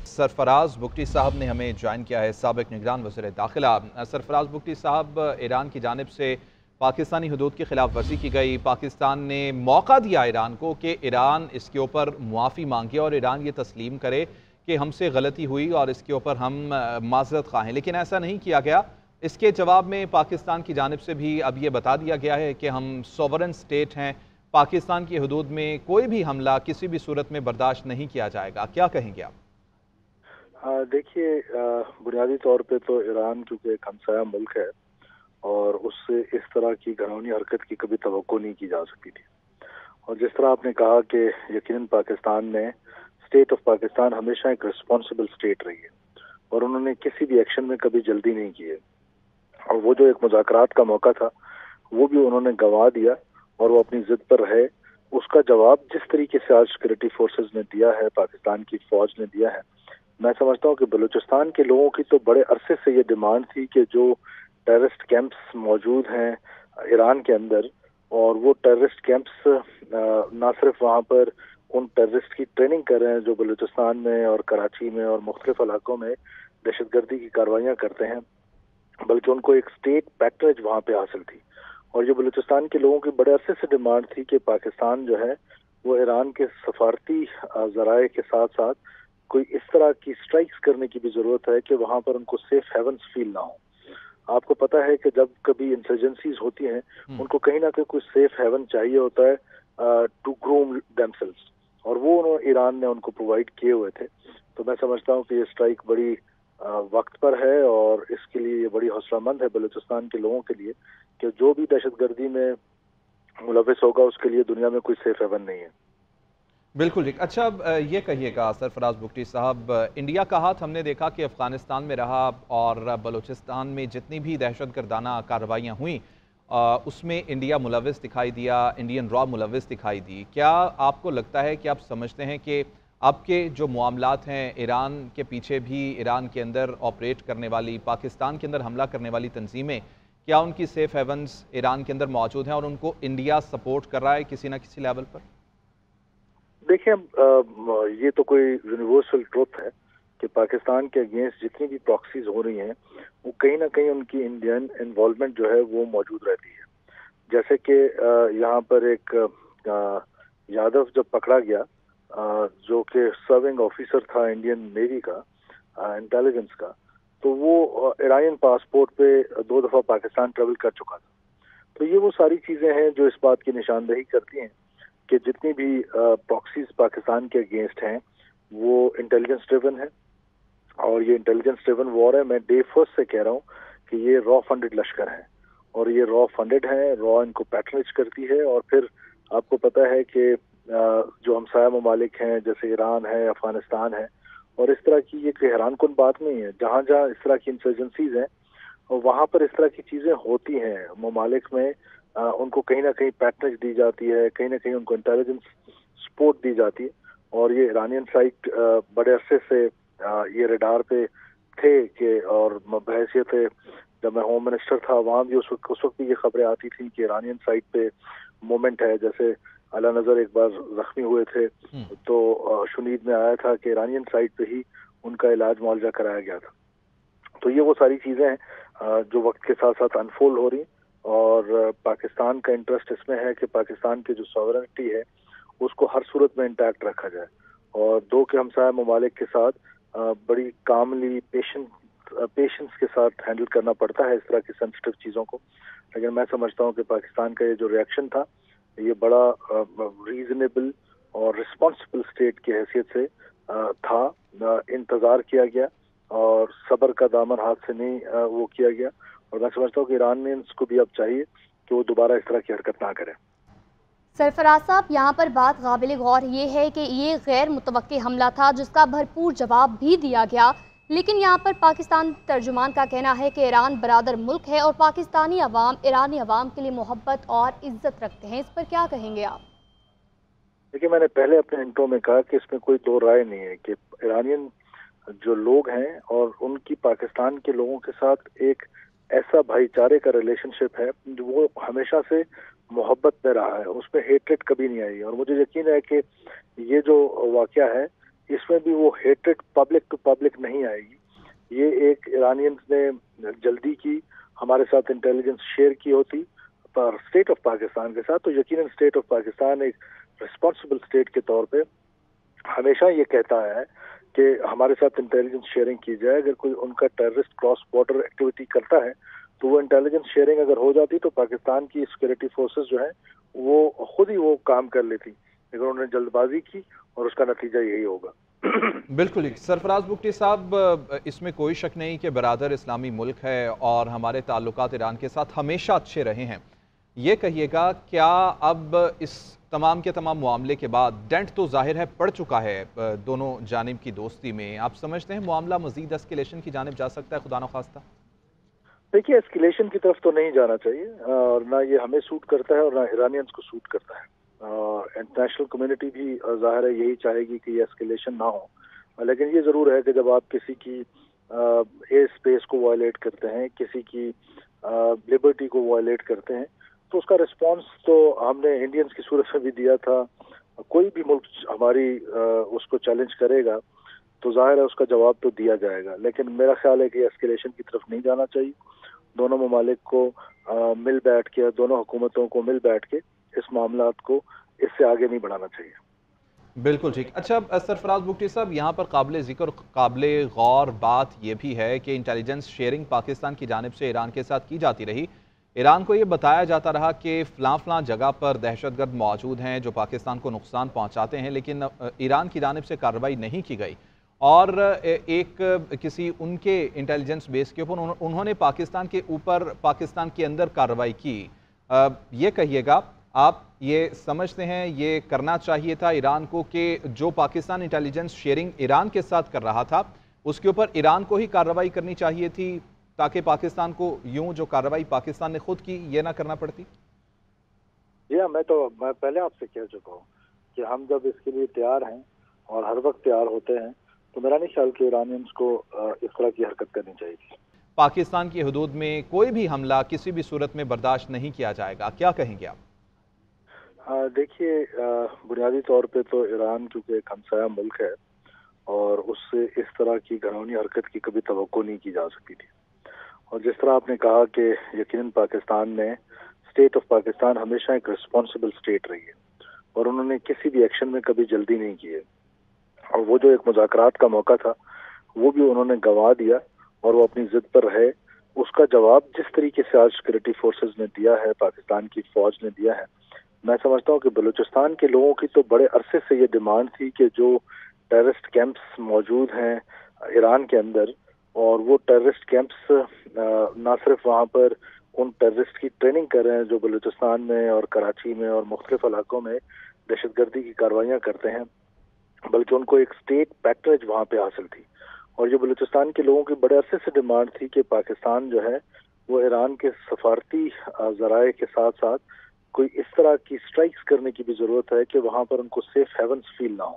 सरफराज बुगटी साहब ने हमें ज्वाइन किया है, साबिक निगरान वज़ीर दाखिला। सरफराज बुगटी साहब, ईरान की जानिब से पाकिस्तानी हदूद की खिलाफ वर्जी की गई। पाकिस्तान ने मौका दिया ईरान को कि ईरान इसके ऊपर मुआफ़ी मांगे और ईरान ये तस्लीम करे कि हमसे गलती हुई और इसके ऊपर हम माज़रत ख़्वाह हैं, लेकिन ऐसा नहीं किया गया। इसके जवाब में पाकिस्तान की जानिब से भी अब ये बता दिया गया है कि हम सॉवरन स्टेट हैं, पाकिस्तान की हदूद में कोई भी हमला किसी भी सूरत में बर्दाश्त नहीं किया जाएगा। क्या कहेंगे आप? देखिए, बुनियादी तौर पे तो ईरान क्योंकि एक हमसाया मुल्क है और उससे इस तरह की घिनौनी हरकत की कभी तवक्को नहीं की जा सकती थी। और जिस तरह आपने कहा कि यकीनन पाकिस्तान ने स्टेट ऑफ पाकिस्तान हमेशा एक रिस्पॉन्सिबल स्टेट रही है और उन्होंने किसी भी एक्शन में कभी जल्दी नहीं की है। और वो जो एक मुज़ाकरात का मौका था वो भी उन्होंने गंवा दिया और वो अपनी जिद पर रहे। उसका जवाब जिस तरीके से आज सिक्योरिटी फोर्सेस ने दिया है, पाकिस्तान की फौज ने दिया है, मैं समझता हूँ कि बलूचिस्तान के लोगों की तो बड़े अरसे से ये डिमांड थी कि जो टेररिस्ट कैंप्स मौजूद हैं ईरान के अंदर, और वो टेररिस्ट कैंप्स ना सिर्फ वहाँ पर उन टेररिस्ट की ट्रेनिंग कर रहे हैं जो बलूचिस्तान में और कराची में और मुख्तलिफ इलाकों में दहशतगर्दी की कार्रवाइयाँ करते हैं, बल्कि उनको एक स्टेट पैटर्नेज वहाँ पे हासिल थी। और ये बलूचिस्तान के लोगों की बड़े अरसे से डिमांड थी कि पाकिस्तान जो है वो ईरान के सफारती जराए के साथ साथ कोई इस तरह की स्ट्राइक्स करने की भी जरूरत है कि वहां पर उनको सेफ हेवन्स फील ना हो। आपको पता है कि जब कभी इंसर्जेंसीज होती हैं उनको कहीं ना कहीं कोई सेफ हेवन चाहिए होता है टू ग्रूम देमसेल्व्स, और वो ईरान ने उनको प्रोवाइड किए हुए थे। तो मैं समझता हूँ कि ये स्ट्राइक बड़ी वक्त पर है और इसके लिए ये बड़ी हौसलामंद है बलूचिस्तान के लोगों के लिए कि जो भी दहशतगर्दी में मुलविस होगा उसके लिए दुनिया में कोई सेफ हेवन नहीं है। बिल्कुल ठीक। अच्छा, अब ये कहिएगा सरफराज बुगटी साहब, इंडिया का हाथ हमने देखा कि अफ़गानिस्तान में रहा और बलूचिस्तान में जितनी भी दहशतगर्दाना कार्रवाइयाँ हुई उसमें इंडिया मुलविस दिखाई दिया, इंडियन रॉ मुलविस दिखाई दी। क्या आपको लगता है कि आप समझते हैं कि आपके जो मामलात हैं ईरान के पीछे भी, ईरान के अंदर ऑपरेट करने वाली, पाकिस्तान के अंदर हमला करने वाली तंजीमें, क्या उनकी सेफ हेवन्स ईरान के अंदर मौजूद हैं और उनको इंडिया सपोर्ट कर रहा है किसी न किसी लेवल पर? देखिए, ये तो कोई यूनिवर्सल ट्रुथ है कि पाकिस्तान के अगेंस्ट जितनी भी प्रॉक्सीज हो रही हैं वो कहीं ना कहीं उनकी इंडियन इन्वॉल्वमेंट जो है वो मौजूद रहती है। जैसे कि यहाँ पर एक यादव जब पकड़ा गया, जो कि सर्विंग ऑफिसर था इंडियन नेवी का, इंटेलिजेंस का, तो वो ईरानियन पासपोर्ट पे 2 दफा पाकिस्तान ट्रेवल कर चुका था। तो ये वो सारी चीजें हैं जो इस बात की निशानदेही करती हैं कि जितनी भी प्रॉक्सीज पाकिस्तान के अगेंस्ट हैं वो इंटेलिजेंस ड्रिवन है और ये इंटेलिजेंस ड्रिवन वॉर है। मैं डे फर्स्ट से कह रहा हूँ कि ये रॉ फंडेड लश्कर है और ये रॉ फंडेड है, रॉ इनको पैट्रनेज करती है। और फिर आपको पता है कि जो हमसाया ममालिक हैं जैसे ईरान है, अफगानिस्तान है, और इस तरह की ये कोई हैरान कुन बात नहीं है, जहाँ जहाँ इस तरह की इंसर्जेंसीज हैं और वहाँ पर इस तरह की चीजें होती हैं ममालिक में, उनको कहीं ना कहीं पैटर्नेज दी जाती है, कहीं ना कहीं उनको इंटेलिजेंस सपोर्ट दी जाती है। और ये ईरानियन साइट बड़े अरसे से ये रडार पे थे कि, और बहैसियत जब मैं होम मिनिस्टर था वहाँ भी उस वक्त भी ये खबरें आती थी कि ईरानियन साइट पे मूवमेंट है। जैसे अला नजर एक बार जख्मी हुए थे तो शुनीद में आया था कि ईरानियन साइट पे ही उनका इलाज मुआवजा कराया गया था। तो ये वो सारी चीजें हैं जो वक्त के साथ साथ अनफोल्ड हो रही, और पाकिस्तान का इंटरेस्ट इसमें है कि पाकिस्तान की जो सॉवरेनिटी है उसको हर सूरत में इंटैक्ट रखा जाए और दो के हमसाया ममालिक के साथ बड़ी कामली पेशेंस के साथ हैंडल करना पड़ता है इस तरह की सेंसिटिव चीज़ों को। लेकिन मैं समझता हूँ कि पाकिस्तान का ये जो रिएक्शन था ये बड़ा रीजनेबल और रिस्पॉन्सिबल स्टेट की हैसियत से था। इंतज़ार किया गया और सब्र का दामन हाथ से नहीं वो किया गया, और मैं समझता हूँ कि ईरानियंस को भी अब चाहिए कि वो दोबारा इस तरह की हरकत ना करें। सरफराज साहब, यहाँ पर बात काबिल गौर ये है कि ये गैर मुतवक्की हमला था जिसका भरपूर जवाब भी दिया गया, लेकिन यहाँ पर पाकिस्तान तर्जुमान का कहना है कि ईरान बरादर मुल्क है और पाकिस्तानी अवाम ईरानी अवाम के लिए मोहब्बत और इज्जत रखते हैं। इस पर क्या कहेंगे आप? देखिए, मैंने पहले अपने इंट्रो में कहा कि इसमें कोई दो राय नहीं है कि ईरानियन जो लोग हैं और उनकी पाकिस्तान के लोगों के साथ एक ऐसा भाईचारे का रिलेशनशिप है जो वो हमेशा से मोहब्बत में रहा है, उसमें हेट्रेट कभी नहीं आई। और मुझे यकीन है कि ये जो वाकया है اس میں بھی وہ ہیٹریڈ پبلک ٹو پبلک نہیں آئے گی. یہ ایک ایرانینز نے جلدی کی ہمارے ساتھ انٹیلیجنس شیئر کی ہوتی پر اسٹیٹ آف پاکستان کے ساتھ, تو یقیناً اسٹیٹ آف پاکستان ایک رسپانسبل اسٹیٹ کے طور پہ ہمیشہ یہ کہتا ہے کہ ہمارے ساتھ انٹیلیجنس شیئرنگ کی جائے. اگر کوئی ان کا ٹیررسٹ کراس بارڈر ایکٹیویٹی کرتا ہے تو وہ انٹیلیجنس شیئرنگ اگر ہو جاتی تو پاکستان کی سیکورٹی فورسز جو ہیں وہ خود ہی وہ کام کر لیتی, لیکن انہوں نے جلد بازی کی اور اس کا نتیجہ یہی ہوگا. بالکل. سرفراز بگٹی صاحب, اس میں کوئی شک نہیں کہ برادر اسلامی ملک ہے اور ہمارے تعلقات ایران کے ساتھ ہمیشہ اچھے رہے ہیں. یہ کہیے گا کیا اب اس تمام کے تمام معاملے کے بعد ڈینٹ تو ظاہر ہے پڑ چکا ہے دونوں جانب کی دوستی میں, آپ سمجھتے ہیں معاملہ مزید اسکیلیشن کی جانب جا سکتا ہے خدا نخواستہ؟ دیکھیے, اسکیلیشن کی طرف تو نہیں جانا چاہیے اور نہ یہ ہمیں سوٹ کرتا ہے اور نہ ایرانینز کو سوٹ کرتا ہے. انٹرنیشنل کمیونٹی بھی ظاہر ہے یہی چاہے گی کہ یہ اسکیلیشن نہ ہو, لیکن یہ ضرور ہے کہ جب آپ کسی کی ایئر اسپیس کو وائلیٹ کرتے ہیں, کسی کی لبرٹی کو وائلیٹ کرتے ہیں, تو اس کا رسپانس تو ہم نے انڈینز کی صورت میں بھی دیا تھا. کوئی بھی ملک ہماری اس کو چیلنج کرے گا تو ظاہر ہے اس کا جواب تو دیا جائے گا, لیکن میرا خیال ہے کہ اسکیلیشن کی طرف نہیں جانا چاہیے. دونوں ممالک کو مل بیٹھ کے, دونوں حکومتوں کو مل بیٹھ کے اس معاملات کو اس سے آگے نہیں بڑھانا چاہیے. بالکل ٹھیک. اچھا سرفراز بگٹی صاحب, یہاں پر قابل ذکر قابل غور بات یہ بھی ہے کہ انٹیلیجنس شیئرنگ پاکستان کی جانب سے ایران کے ساتھ کی جاتی رہی. ایران کو یہ بتایا جاتا رہا کہ فلاں فلاں جگہ پر دہشت گرد موجود ہیں جو پاکستان کو نقصان پہنچاتے ہیں, لیکن ایران کی جانب سے کارروائی نہیں کی گئی. اور ایک کسی ان کے انٹیلیجنس بیس کے اوپر انہوں نے پاکستان کے اوپر پاکستان کے اندر کارروائی کی. یہ کہیے گا آپ یہ سمجھتے ہیں یہ کرنا چاہیے تھا ایران کو کہ جو پاکستان انٹیلیجنس شیئرنگ ایران کے ساتھ کر رہا تھا اس کے اوپر ایران کو ہی کارروائی کرنی چاہیے تھی تاکہ پاکستان کو یوں جو کارروائی پاکستان نے خود کی یہ نہ کرنا پڑتی؟ جی ہاں, میں پہلے آپ سے کہہ چکا ہوں کہ ہم جب اس کے لیے تیار ہیں اور ہر وقت تیار ہوتے ہیں تو میرا نہیں خیال کہ ایرانینز کو اس طرح کی حرکت کرنی چاہیے تھی. پاکستان کی حدود میں کوئی بھی حملہ کسی بھی صورت میں برداشت نہیں کیا جائے گا, کیا کہیں گے آپ؟ دیکھیے, بنیادی طور پہ تو ایران کیونکہ ایک ہمسایہ ملک ہے اور اس سے اس طرح کی گھرونی حرکت کی کبھی توقع نہیں کی جا سکتی تھی. اور جس طرح آپ نے کہا کہ یقیناً پاکستان میں اسٹیٹ آف پاکستان ہمیشہ ایک رسپانسبل اسٹیٹ رہی ہے اور انہوں نے کسی بھی ایکشن میں کبھی جلدی نہیں کی ہے, اور وہ جو ایک مذاکرات کا موقع تھا وہ بھی انہوں نے گنوا دیا اور وہ اپنی ضد پر رہے. اس کا جواب جس طریقے سے آج سیکورٹی فورسز نے دیا ہے, پاکستان کی فوج نے دیا ہے, میں سمجھتا ہوں کہ بلوچستان کے لوگوں کی تو بڑے عرصے سے یہ ڈیمانڈ تھی کہ جو ٹیررسٹ کیمپس موجود ہیں ایران کے اندر, اور وہ ٹیررسٹ کیمپس نہ صرف وہاں پر ان ٹیررسٹ کی ٹریننگ کر رہے ہیں جو بلوچستان میں اور کراچی میں اور مختلف علاقوں میں دہشت گردی کی کاروائیاں کرتے ہیں, بلکہ ان کو ایک اسٹیٹ پیٹرنیج وہاں پہ حاصل تھی. اور جو بلوچستان کے لوگوں کی بڑے عرصے سے ڈیمانڈ تھی کہ پاکستان جو ہے وہ ایران کے سفارتی ذرائع کے ساتھ ساتھ کوئی اس طرح کی اسٹرائکس کرنے کی بھی ضرورت ہے کہ وہاں پر ان کو سیف ہیونز فیل نہ ہو.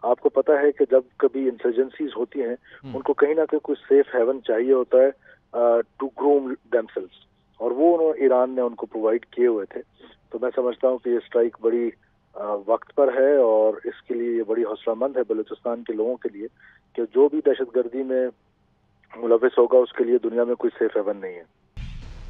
آپ کو پتہ ہے کہ جب کبھی انسرجنسیز ہوتی ہیں ان کو کہیں نہ کہیں کوئی سیف ہیون چاہیے ہوتا ہے ٹو گروم دیم سیلز, اور وہ ایران نے ان کو پرووائڈ کیے ہوئے تھے. تو میں سمجھتا ہوں کہ یہ اسٹرائک بڑی وقت پر ہے اور اس کے لیے یہ بڑی حوصلہ مند ہے بلوچستان کے لوگوں کے لیے کہ جو بھی دہشت گردی میں ملوث ہوگا اس کے لیے دنیا میں کوئی سیف ہیون نہیں ہے.